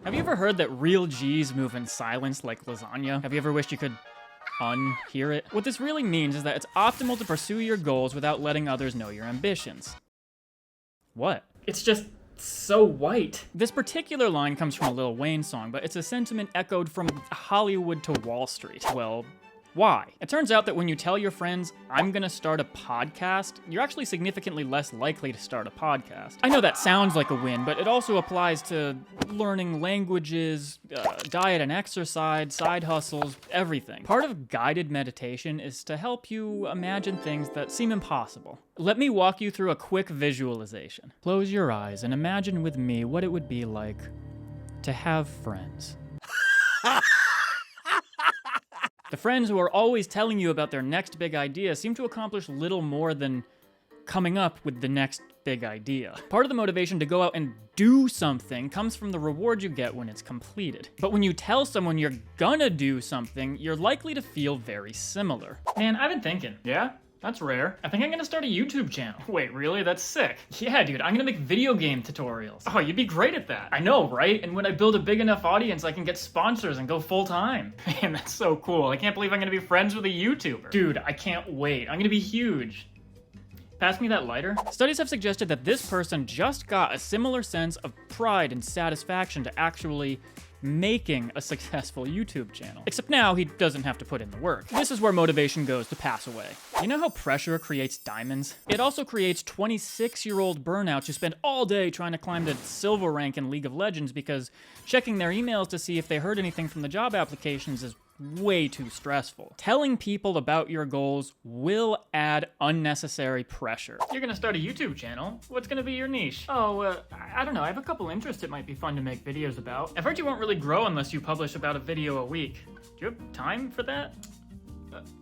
Have you ever heard that real G's move in silence like lasagna? Have you ever wished you could unhear it? What this really means is that it's optimal to pursue your goals without letting others know your ambitions. What? It's just so white. This particular line comes from a Lil Wayne song, but it's a sentiment echoed from Hollywood to Wall Street. Well, why? It turns out that when you tell your friends, I'm gonna start a podcast, you're actually significantly less likely to start a podcast. I know that sounds like a win, but it also applies to learning languages, diet and exercise, side hustles, everything. Part of guided meditation is to help you imagine things that seem impossible. Let me walk you through a quick visualization. Close your eyes and imagine with me what it would be like to have friends. The friends who are always telling you about their next big idea seem to accomplish little more than coming up with the next big idea. Part of the motivation to go out and do something comes from the reward you get when it's completed. But when you tell someone you're gonna do something, you're likely to feel very similar. Man, I've been thinking. Yeah? That's rare. I think I'm gonna start a YouTube channel. Wait, really? That's sick. Yeah, dude, I'm gonna make video game tutorials. Oh, you'd be great at that. I know, right? And when I build a big enough audience, I can get sponsors and go full time. Man, that's so cool. I can't believe I'm gonna be friends with a YouTuber. Dude, I can't wait. I'm gonna be huge. Pass me that lighter. Studies have suggested that this person just got a similar sense of pride and satisfaction to actually making a successful YouTube channel. Except now he doesn't have to put in the work. This is where motivation goes to pass away. You know how pressure creates diamonds? It also creates 26-year-old burnouts who spend all day trying to climb the silver rank in League of Legends because checking their emails to see if they heard anything from the job applications is way too stressful. Telling people about your goals will add unnecessary pressure. You're gonna start a YouTube channel. What's gonna be your niche? Oh, I don't know. I have a couple interests it might be fun to make videos about. I've heard you won't really grow unless you publish about a video a week. Do you have time for that?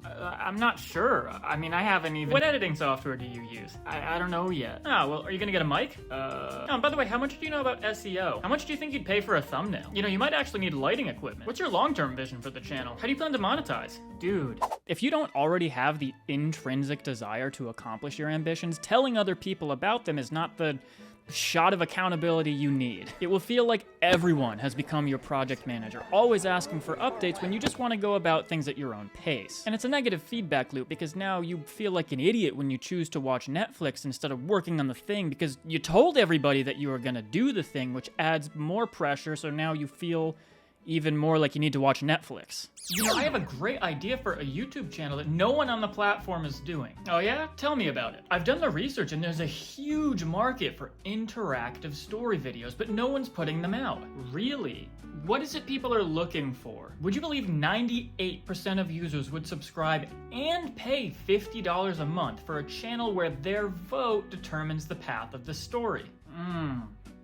I'm not sure. I mean, I haven't even... What editing software do you use? I don't know yet. Oh, well, are you gonna get a mic? Oh, by the way, how much do you know about SEO? How much do you think you'd pay for a thumbnail? You know, you might actually need lighting equipment. What's your long-term vision for the channel? How do you plan to monetize? Dude, if you don't already have the intrinsic desire to accomplish your ambitions, telling other people about them is not the shot of accountability you need. It will feel like everyone has become your project manager, always asking for updates when you just want to go about things at your own pace. And it's a negative feedback loop because now you feel like an idiot when you choose to watch Netflix instead of working on the thing because you told everybody that you were gonna do the thing, which adds more pressure, so now you feel even more like you need to watch Netflix. You know, I have a great idea for a YouTube channel that no one on the platform is doing. Oh yeah? Tell me about it. I've done the research and there's a huge market for interactive story videos, but no one's putting them out. Really? What is it people are looking for? Would you believe 98% of users would subscribe and pay $50 a month for a channel where their vote determines the path of the story?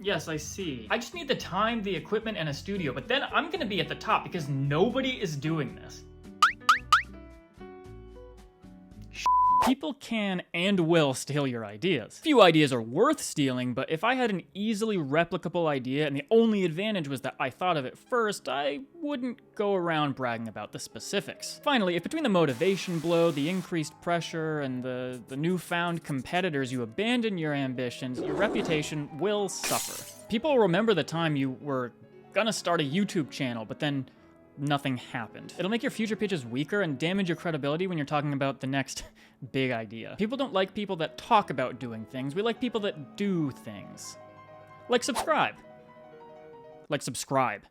Yes, I see. I just need the time, the equipment, and a studio, but then I'm gonna be at the top because nobody is doing this. People can and will steal your ideas. Few ideas are worth stealing, but if I had an easily replicable idea and the only advantage was that I thought of it first, I wouldn't go around bragging about the specifics. Finally, if between the motivation blow, the increased pressure, and the newfound competitors you abandon your ambitions, your reputation will suffer. People will remember the time you were gonna start a YouTube channel, but then nothing happened. It'll make your future pitches weaker and damage your credibility when you're talking about the next big idea. People don't like people that talk about doing things. We like people that do things. Like subscribe. Like subscribe.